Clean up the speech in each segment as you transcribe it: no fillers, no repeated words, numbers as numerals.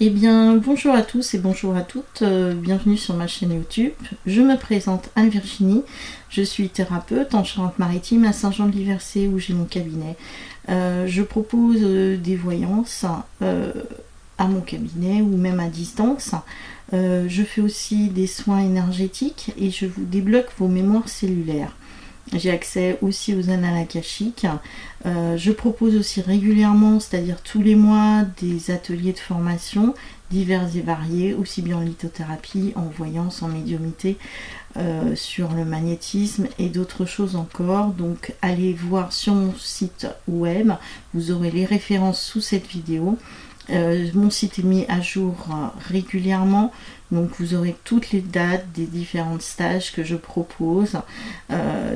Eh bien, bonjour à tous et bonjour à toutes, bienvenue sur ma chaîne YouTube. Je me présente Anne-Virginie, je suis thérapeute en Charente-Maritime à Saint-Jean-de-Liversay où j'ai mon cabinet. Je propose des voyances à mon cabinet ou même à distance. Je fais aussi des soins énergétiques et je vous débloque vos mémoires cellulaires. J'ai accès aussi aux annales akashiques. Je propose aussi régulièrement, c'est-à-dire tous les mois, des ateliers de formation divers et variés, aussi bien en lithothérapie, en voyance, en médiumnité, sur le magnétisme et d'autres choses encore. Donc allez voir sur mon site web, vous aurez les références sous cette vidéo. Mon site est mis à jour régulièrement, donc vous aurez toutes les dates des différents stages que je propose,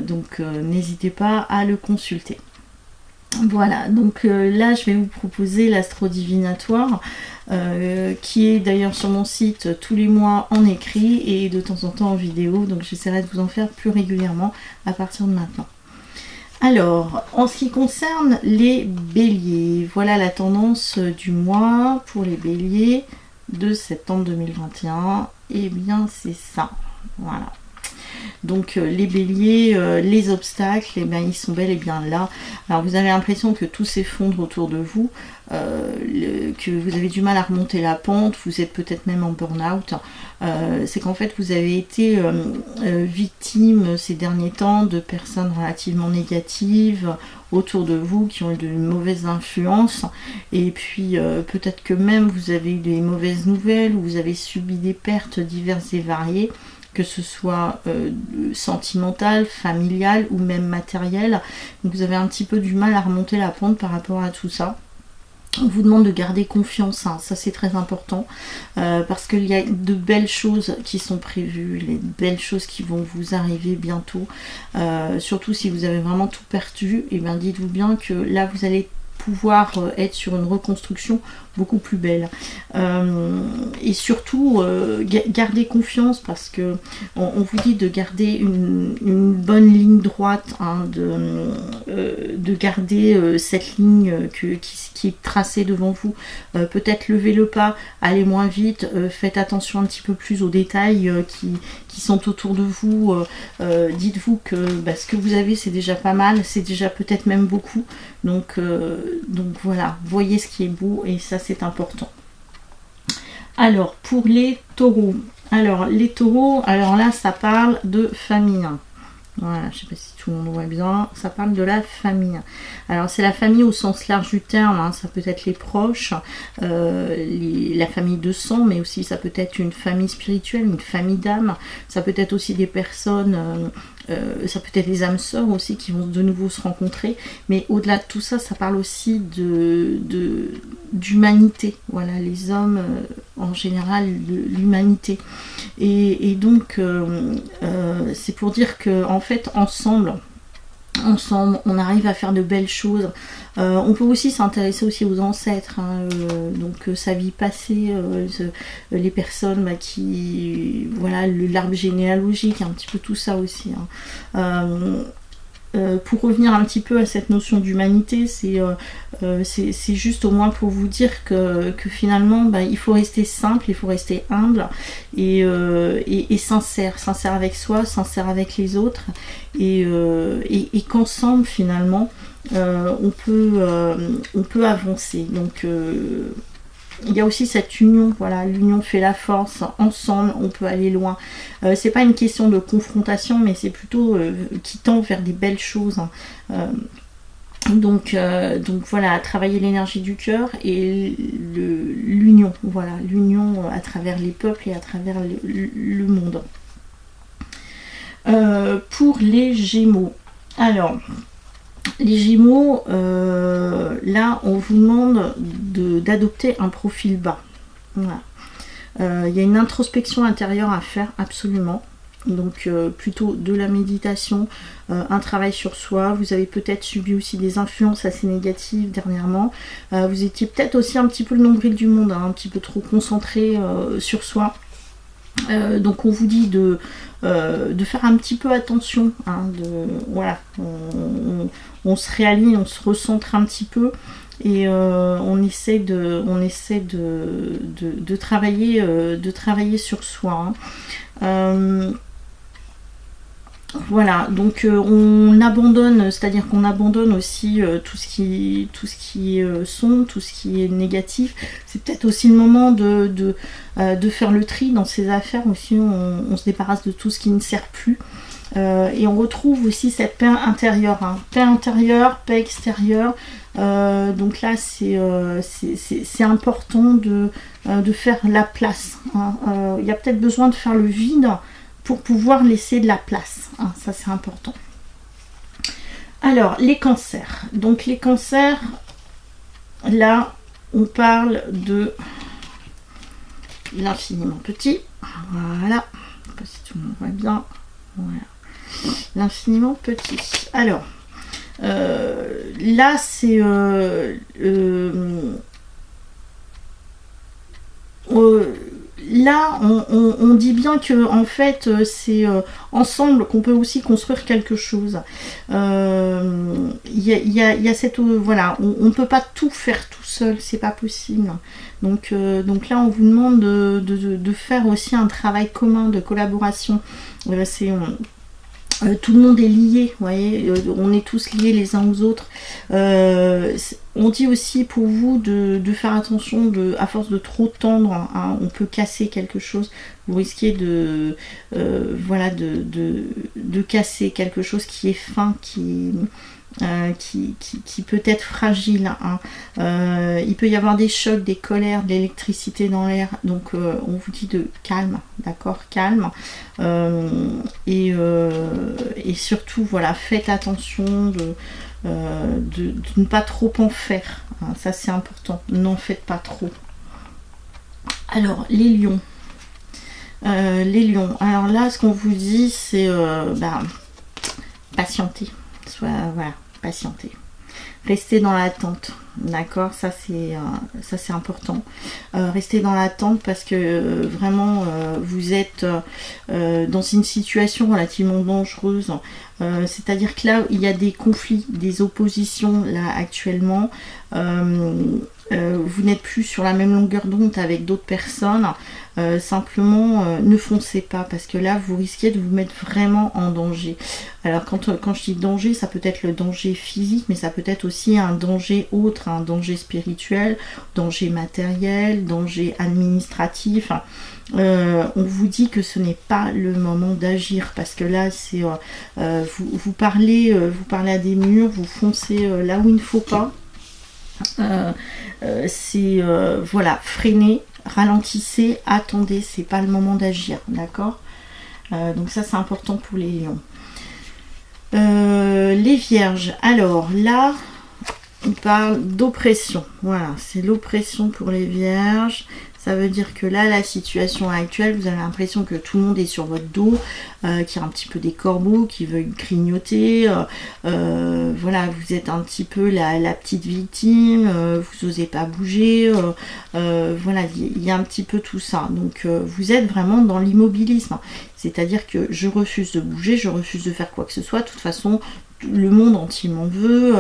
donc n'hésitez pas à le consulter. Voilà, donc là je vais vous proposer l'astro divinatoire, qui est d'ailleurs sur mon site tous les mois en écrit et de temps en temps en vidéo, donc j'essaierai de vous en faire plus régulièrement à partir de maintenant. Alors, en ce qui concerne les béliers, voilà la tendance du mois pour les béliers de septembre 2021. Eh bien, c'est ça. Voilà. Donc, les béliers, les obstacles, eh bien, ils sont bel et bien là. Alors, vous avez l'impression que tout s'effondre autour de vous, que vous avez du mal à remonter la pente, vous êtes peut-être même en burn-out. C'est qu'en fait, vous avez été victime ces derniers temps de personnes relativement négatives autour de vous qui ont eu de mauvaises influences, et puis peut-être que même vous avez eu des mauvaises nouvelles ou vous avez subi des pertes diverses et variées, que ce soit sentimentale, familiale ou même matérielle. Donc vous avez un petit peu du mal à remonter la pente par rapport à tout ça. On vous demande de garder confiance, hein. Ça c'est très important, parce qu'il y a de belles choses qui sont prévues, les belles choses qui vont vous arriver bientôt, surtout si vous avez vraiment tout perdu, et bien dites-vous bien que là vous allez pouvoir être sur une reconstruction beaucoup plus belle, et surtout gardez confiance, parce que on vous dit de garder une bonne ligne droite, hein, de garder cette ligne qui est tracée devant vous. Peut-être lever le pas, aller moins vite, faites attention un petit peu plus aux détails qui sont autour de vous. Dites-vous que ce que vous avez c'est déjà pas mal, c'est déjà peut-être même beaucoup, donc voilà, voyez ce qui est beau, et ça c'est important. Alors pour les taureaux, les taureaux, alors là ça parle de famille. Voilà, je sais pas si tout le monde voit bien, ça parle de la famille. Alors c'est la famille au sens large du terme, hein, ça peut être les proches, la famille de sang, mais aussi ça peut être une famille spirituelle, une famille d'âme, ça peut être aussi des personnes, ça peut être les âmes sœurs aussi qui vont de nouveau se rencontrer, mais au-delà de tout ça, ça parle aussi d'humanité, voilà, les hommes en général, l'humanité. Et donc c'est pour dire que en fait ensemble on arrive à faire de belles choses. On peut aussi s'intéresser aussi aux ancêtres, hein, donc sa vie passée, les personnes qui, voilà, l'arbre généalogique, un petit peu tout ça aussi, hein. Pour revenir un petit peu à cette notion d'humanité, c'est juste au moins pour vous dire que finalement il faut rester simple, il faut rester humble et sincère avec soi, sincère avec les autres, et qu'ensemble finalement on peut avancer. Donc il y a aussi cette union, voilà, l'union fait la force, ensemble on peut aller loin. C'est pas une question de confrontation, mais c'est plutôt qui tend vers des belles choses, hein. Donc voilà, travailler l'énergie du cœur et l'union, voilà, l'union à travers les peuples et à travers le monde. Pour les Gémeaux, alors les Gémeaux, là on vous demande d'adopter un profil bas. Voilà. Il y a une introspection intérieure à faire absolument. Donc plutôt de la méditation, un travail sur soi. Vous avez peut-être subi aussi des influences assez négatives dernièrement. Vous étiez peut-être aussi un petit peu le nombril du monde, hein, un petit peu trop concentré sur soi. Donc on vous dit de faire un petit peu attention, hein, voilà, on se réaligne, on se recentre un petit peu, et on essaie de travailler sur soi. Voilà, donc on abandonne, c'est-à-dire qu'on abandonne aussi tout ce qui est son, tout ce qui est négatif. C'est peut-être aussi le moment de faire le tri dans ses affaires aussi. On se débarrasse de tout ce qui ne sert plus. Et on retrouve aussi cette paix intérieure, hein. Paix intérieure, paix extérieure. Donc là, c'est important de faire la place, hein. Il y a peut-être besoin de faire le vide pour pouvoir laisser de la place, hein. Ça, c'est important. Alors, les cancers. Donc, les cancers, là, on parle de l'infiniment petit. Voilà. Je ne sais pas si tout le monde voit bien. Voilà. L'infiniment petit. Alors, là, c'est là, on dit bien que en fait, c'est ensemble qu'on peut aussi construire quelque chose. Il y a cette voilà, on ne peut pas tout faire tout seul, c'est pas possible. Donc là, on vous demande de faire aussi un travail commun de collaboration. Tout le monde est lié, vous voyez, on est tous liés les uns aux autres. On dit aussi pour vous de faire attention, à force de trop tendre, hein, on peut casser quelque chose. Vous risquez de casser quelque chose qui est fin, qui peut être fragile, hein. Il peut y avoir des chocs, des colères, de l'électricité dans l'air, donc on vous dit de calme, d'accord, calme, et surtout voilà, faites attention de ne pas trop en faire, hein. Ça c'est important, n'en faites pas trop. Alors les lions, alors là ce qu'on vous dit c'est patienter, voilà, patienter, rester dans l'attente, d'accord, ça c'est important, rester dans l'attente parce que vraiment vous êtes dans une situation relativement dangereuse, c'est-à-dire que là il y a des conflits, des oppositions là actuellement, vous n'êtes plus sur la même longueur d'onde avec d'autres personnes, simplement ne foncez pas parce que là vous risquez de vous mettre vraiment en danger. Alors quand je dis danger, ça peut être le danger physique, mais ça peut être aussi un danger autre, un danger spirituel, danger matériel, danger administratif. On vous dit que ce n'est pas le moment d'agir parce que là c'est vous parlez à des murs, vous foncez là où il ne faut pas. Voilà, freinez, ralentissez, attendez, c'est pas le moment d'agir, d'accord. Donc ça c'est important pour les lions. Les vierges, alors là on parle d'oppression, voilà, c'est l'oppression pour les vierges. Ça veut dire que là, la situation actuelle, vous avez l'impression que tout le monde est sur votre dos, qu'il y a un petit peu des corbeaux qui veulent grignoter. Voilà, vous êtes un petit peu la petite victime, vous n'osez pas bouger. Voilà, il y a un petit peu tout ça. Donc, vous êtes vraiment dans l'immobilisme. C'est-à-dire que je refuse de bouger, je refuse de faire quoi que ce soit. De toute façon, le monde entier m'en veut,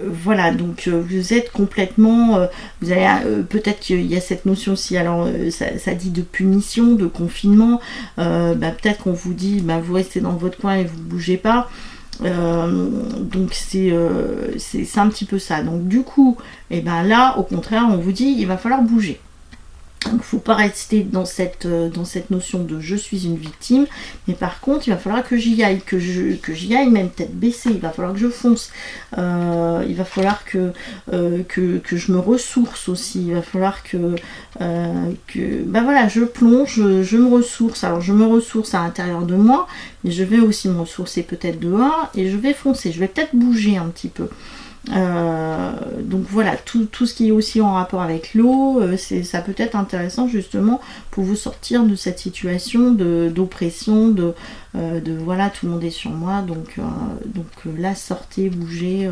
voilà, donc vous êtes complètement, vous avez peut-être qu'il y a cette notion aussi, alors ça dit de punition, de confinement, peut-être qu'on vous dit vous restez dans votre coin et vous ne bougez pas, donc c'est un petit peu ça. Donc du coup, là au contraire on vous dit il va falloir bouger. Donc il ne faut pas rester dans cette notion de je suis une victime, mais par contre il va falloir que j'y aille, que j'y aille même tête baissée, il va falloir que je fonce, il va falloir que je me ressource aussi, il va falloir que voilà, je plonge, je me ressource. Alors je me ressource à l'intérieur de moi, mais je vais aussi me ressourcer peut-être dehors et je vais foncer, je vais peut-être bouger un petit peu. Donc voilà, tout ce qui est aussi en rapport avec l'eau, ça peut être intéressant justement pour vous sortir de cette situation d'oppression, de voilà, tout le monde est sur moi, donc là sortez, bougez,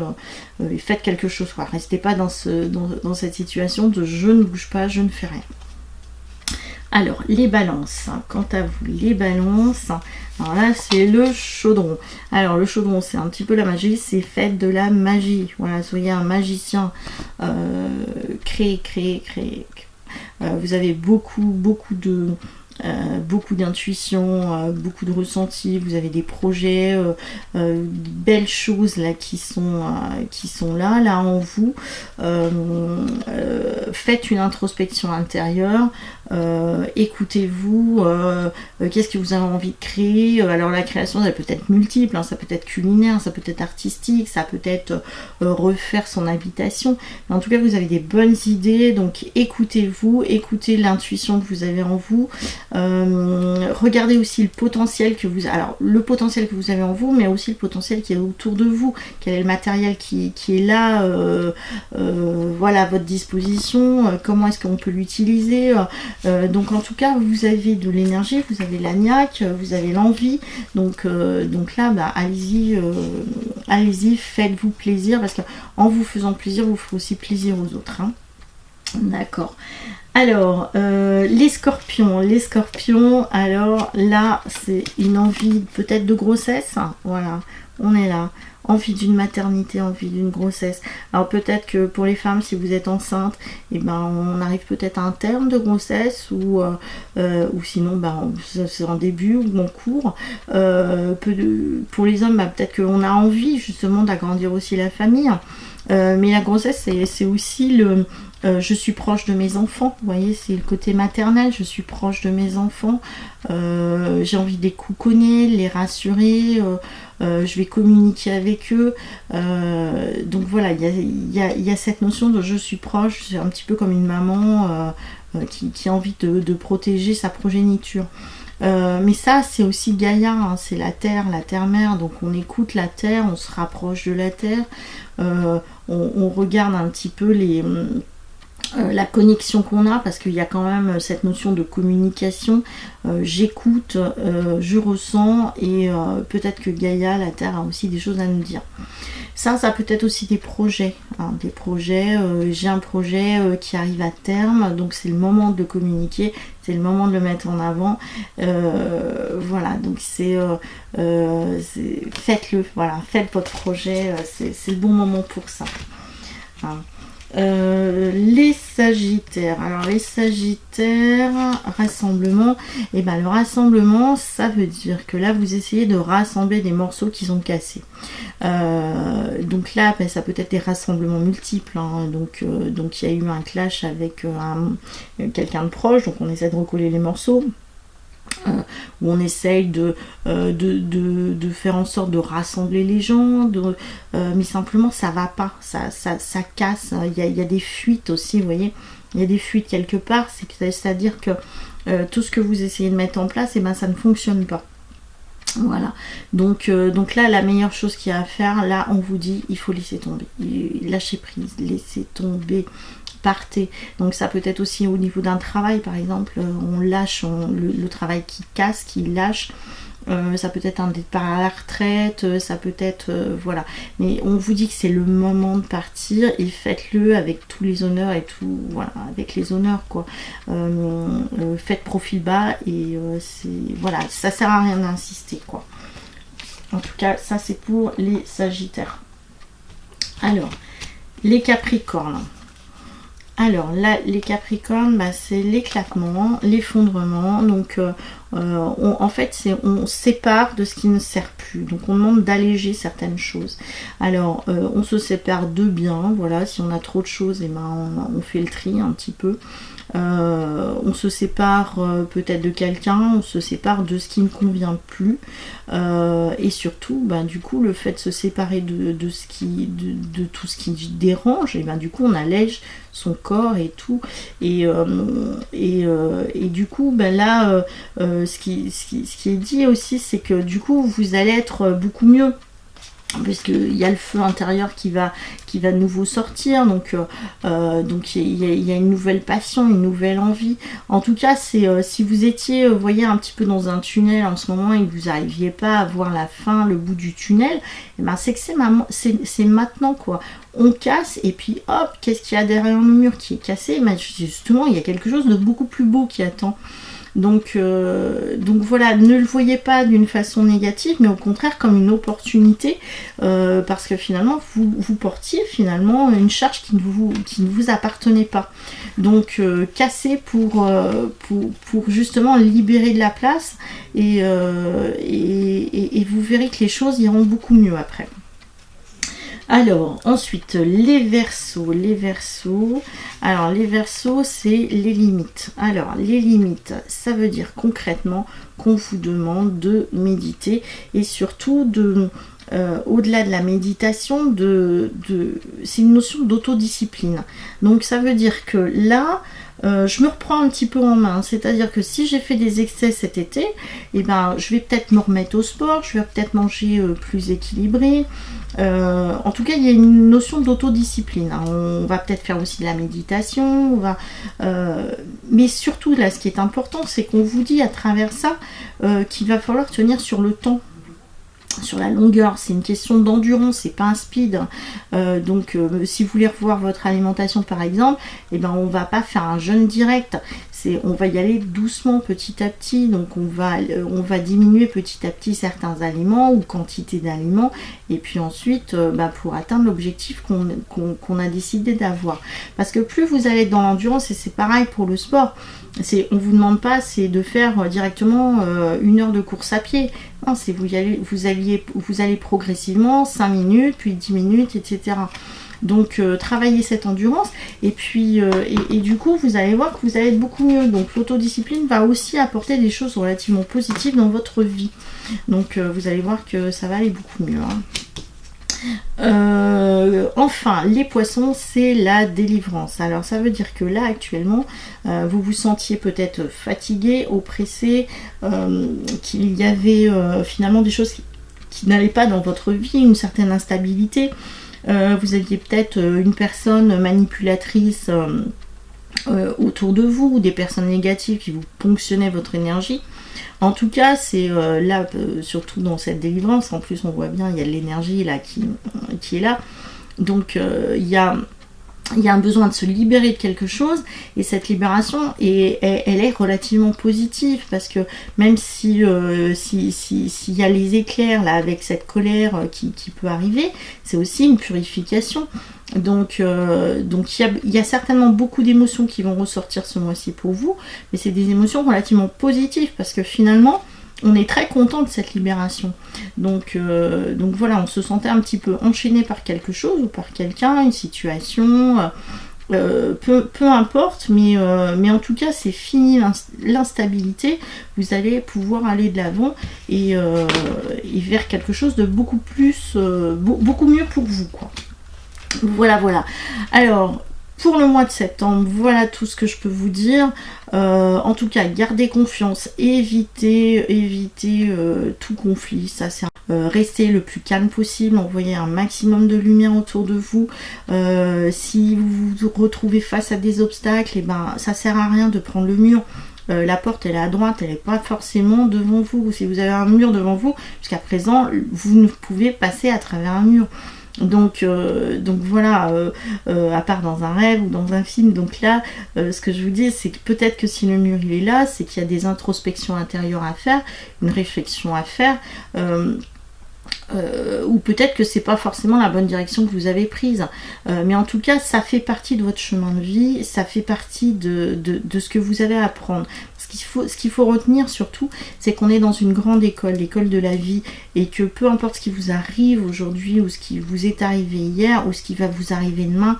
et faites quelque chose, quoi. Restez pas dans cette situation de je ne bouge pas, je ne fais rien. Alors, les balances. Quant à vous, les balances, alors là, c'est le chaudron. Alors, le chaudron, c'est un petit peu la magie, c'est fait de la magie. Voilà, soyez un magicien. Créez. Vous avez beaucoup d'intuition, beaucoup de ressenti, vous avez des projets, belles choses là qui sont là en vous. Faites une introspection intérieure, écoutez-vous, qu'est-ce que vous avez envie de créer. Alors la création, elle peut être multiple, hein, ça peut être culinaire, ça peut être artistique, ça peut être refaire son habitation, mais en tout cas vous avez des bonnes idées, donc écoutez-vous, écoutez l'intuition que vous avez en vous. Regardez aussi le potentiel que vous avez en vous, mais aussi le potentiel qui est autour de vous. Quel est le matériel qui est là, voilà, à votre disposition, comment est-ce qu'on peut l'utiliser. Donc en tout cas, vous avez de l'énergie, vous avez la niaque, vous avez l'envie. Donc là, bah, allez-y, faites-vous plaisir, parce qu'en vous faisant plaisir, vous ferez aussi plaisir aux autres. Hein. D'accord. Alors, les scorpions, alors là, c'est une envie peut-être de grossesse, hein, voilà, on est là, envie d'une maternité, envie d'une grossesse. Alors peut-être que pour les femmes, si vous êtes enceinte, et ben on arrive peut-être à un terme de grossesse, ou sinon, ben, c'est en début ou en cours. Pour les hommes, ben, peut-être qu'on a envie justement d'agrandir aussi la famille. Mais la grossesse, c'est aussi le... je suis proche de mes enfants, vous voyez, c'est le côté maternel, je suis proche de mes enfants, j'ai envie de les couconner, les rassurer, je vais communiquer avec eux, donc voilà, il y a cette notion de je suis proche, c'est un petit peu comme une maman qui a envie de protéger sa progéniture. Mais ça, c'est aussi Gaïa, hein, c'est la terre-mère, donc on écoute la terre, on se rapproche de la terre, on regarde un petit peu la connexion qu'on a, parce qu'il y a quand même cette notion de communication, j'écoute, je ressens, et peut-être que Gaïa, la terre, a aussi des choses à nous dire. Ça peut être aussi des projets, hein, j'ai un projet qui arrive à terme, donc c'est le moment de communiquer, c'est le moment de le mettre en avant, voilà, donc faites-le, voilà, faites votre projet, c'est le bon moment pour ça. Hein. Les Sagittaires, alors les Sagittaires, rassemblement, et ben le rassemblement, ça veut dire que là vous essayez de rassembler des morceaux qui sont cassés. Donc là, ben, ça peut être des rassemblements multiples, hein. Donc il y a eu un clash avec quelqu'un de proche, donc on essaie de recoller les morceaux. Où on essaye de faire en sorte de rassembler les gens, mais simplement ça va pas, ça casse, il y a des fuites aussi, vous voyez, il y a des fuites quelque part, c'est-à-dire que tout ce que vous essayez de mettre en place, et ben ça ne fonctionne pas. Voilà, donc là la meilleure chose qu'il y a à faire, là on vous dit il faut laisser tomber, lâcher prise, laisser tomber, partez. Donc ça peut être aussi au niveau d'un travail, par exemple, on lâche le travail qui casse, qui lâche. Ça peut être un départ à la retraite, ça peut être voilà, mais on vous dit que c'est le moment de partir, et faites-le avec tous les honneurs et tout, voilà, avec les honneurs quoi. Faites profil bas, et voilà, ça sert à rien d'insister quoi. En tout cas, ça c'est pour les Sagittaires. Alors, les Capricornes. Alors là, les Capricornes, bah, c'est l'éclatement, l'effondrement. Donc en fait, on sépare de ce qui ne sert plus. Donc on demande d'alléger certaines choses. Alors on se sépare de biens. Voilà, si on a trop de choses, et ben on fait le tri un petit peu. On se sépare peut-être de quelqu'un, on se sépare de ce qui ne convient plus, et surtout ben, du coup le fait de se séparer de tout ce qui dérange, et ben du coup on allège son corps et tout, et du coup ben là ce qui est dit aussi, c'est que du coup vous allez être beaucoup mieux. parce qu'il y a le feu intérieur qui va de nouveau sortir, donc il y a une nouvelle passion, une nouvelle envie. En tout cas, c'est si vous étiez, vous voyez, un petit peu dans un tunnel en ce moment et que vous n'arriviez pas à voir la fin, le bout du tunnel, et ben c'est que c'est maintenant, quoi. On casse et puis hop, qu'est-ce qu'il y a derrière le mur qui est cassé? Ben justement, il y a quelque chose de beaucoup plus beau qui attend. Donc voilà, ne le voyez pas d'une façon négative, mais au contraire comme une opportunité, parce que finalement vous portiez finalement une charge qui ne vous appartenait pas. Donc cassez pour justement libérer de la place, et vous verrez que les choses iront beaucoup mieux après. Alors, ensuite, les Verseaux. Alors, les Verseaux, c'est les limites. Alors, les limites, ça veut dire concrètement qu'on vous demande de méditer et surtout au-delà de la méditation, c'est une notion d'autodiscipline. Donc, ça veut dire que là, je me reprends un petit peu en main, c'est-à-dire que si j'ai fait des excès cet été, eh ben, je vais peut-être me remettre au sport, je vais peut-être manger plus équilibré. En tout cas, il y a une notion d'autodiscipline. On va peut-être faire aussi de la méditation, mais surtout là, ce qui est important, c'est qu'on vous dit à travers ça qu'il va falloir tenir sur le temps. Sur la longueur, c'est une question d'endurance, c'est pas un speed. Donc si vous voulez revoir votre alimentation par exemple, eh ben on va pas faire un jeûne direct. On va y aller doucement, petit à petit. Donc on va diminuer petit à petit certains aliments ou quantité d'aliments, et puis ensuite pour atteindre l'objectif qu'on a décidé d'avoir. Parce que plus vous allez être dans l'endurance, et c'est pareil pour le sport, on vous demande pas de faire directement 1 heure de course à pied. Non, vous allez progressivement 5 minutes, puis 10 minutes, etc. Donc travaillez cette endurance, et puis et du coup vous allez voir que vous allez être beaucoup mieux. Donc l'autodiscipline va aussi apporter des choses relativement positives dans votre vie. Donc vous allez voir que ça va aller beaucoup mieux, hein. Enfin, les Poissons, c'est la délivrance. Alors ça veut dire que là actuellement vous vous sentiez peut-être fatigué, oppressé, qu'il y avait finalement des choses qui n'allaient pas dans votre vie, une certaine instabilité. Vous aviez peut-être une personne manipulatrice autour de vous, ou des personnes négatives qui vous ponctionnaient votre énergie. En tout cas, c'est là, surtout dans cette délivrance, en plus on voit bien, il y a de l'énergie là qui est là. Donc il y a un besoin de se libérer de quelque chose, et cette libération, elle est relativement positive, parce que même s'il y a les éclairs là avec cette colère qui peut arriver, c'est aussi une purification. Donc il y a certainement beaucoup d'émotions qui vont ressortir ce mois-ci pour vous, mais c'est des émotions relativement positives, parce que finalement on est très content de cette libération. Donc voilà, on se sentait un petit peu enchaîné par quelque chose ou par quelqu'un, une situation, peu importe, mais en tout cas c'est fini l'instabilité. Vous allez pouvoir aller de l'avant et vers quelque chose de beaucoup mieux pour vous, quoi. Voilà. Alors, pour le mois de septembre, voilà tout ce que je peux vous dire. En tout cas, gardez confiance, évitez tout conflit. Ça, c'est restez le plus calme possible, envoyez un maximum de lumière autour de vous. Si vous vous retrouvez face à des obstacles, et ben ça sert à rien de prendre le mur. La porte elle est à droite, elle n'est pas forcément devant vous. Si vous avez un mur devant vous, jusqu'à présent, vous ne pouvez passer à travers un mur. Donc voilà, à part dans un rêve ou dans un film. Donc là, ce que je vous dis, c'est que peut-être que si le mur il est là, c'est qu'il y a des introspections intérieures à faire, une réflexion à faire, ou peut-être que c'est pas forcément la bonne direction que vous avez prise, mais en tout cas ça fait partie de votre chemin de vie, ça fait partie de ce que vous avez à apprendre. Ce qu'il faut retenir surtout, c'est qu'on est dans une grande école, l'école de la vie, et que peu importe ce qui vous arrive aujourd'hui, ou ce qui vous est arrivé hier, ou ce qui va vous arriver demain,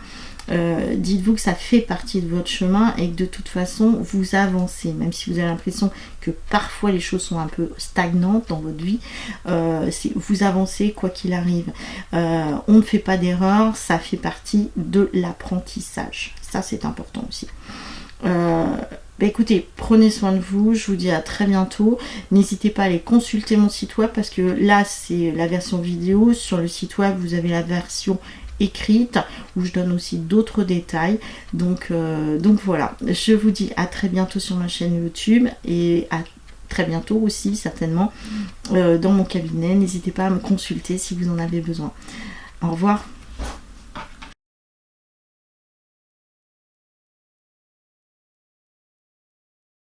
dites-vous que ça fait partie de votre chemin, et que de toute façon vous avancez, même si vous avez l'impression que parfois les choses sont un peu stagnantes dans votre vie, vous avancez quoi qu'il arrive. On ne fait pas d'erreur, ça fait partie de l'apprentissage, ça c'est important aussi. Bah écoutez, prenez soin de vous, je vous dis à très bientôt. N'hésitez pas à aller consulter mon site web parce que là c'est la version vidéo. Sur le site web vous avez la version écrite où je donne aussi d'autres détails. Donc voilà, je vous dis à très bientôt sur ma chaîne YouTube et à très bientôt aussi certainement dans mon cabinet. N'hésitez pas à me consulter si vous en avez besoin. Au revoir.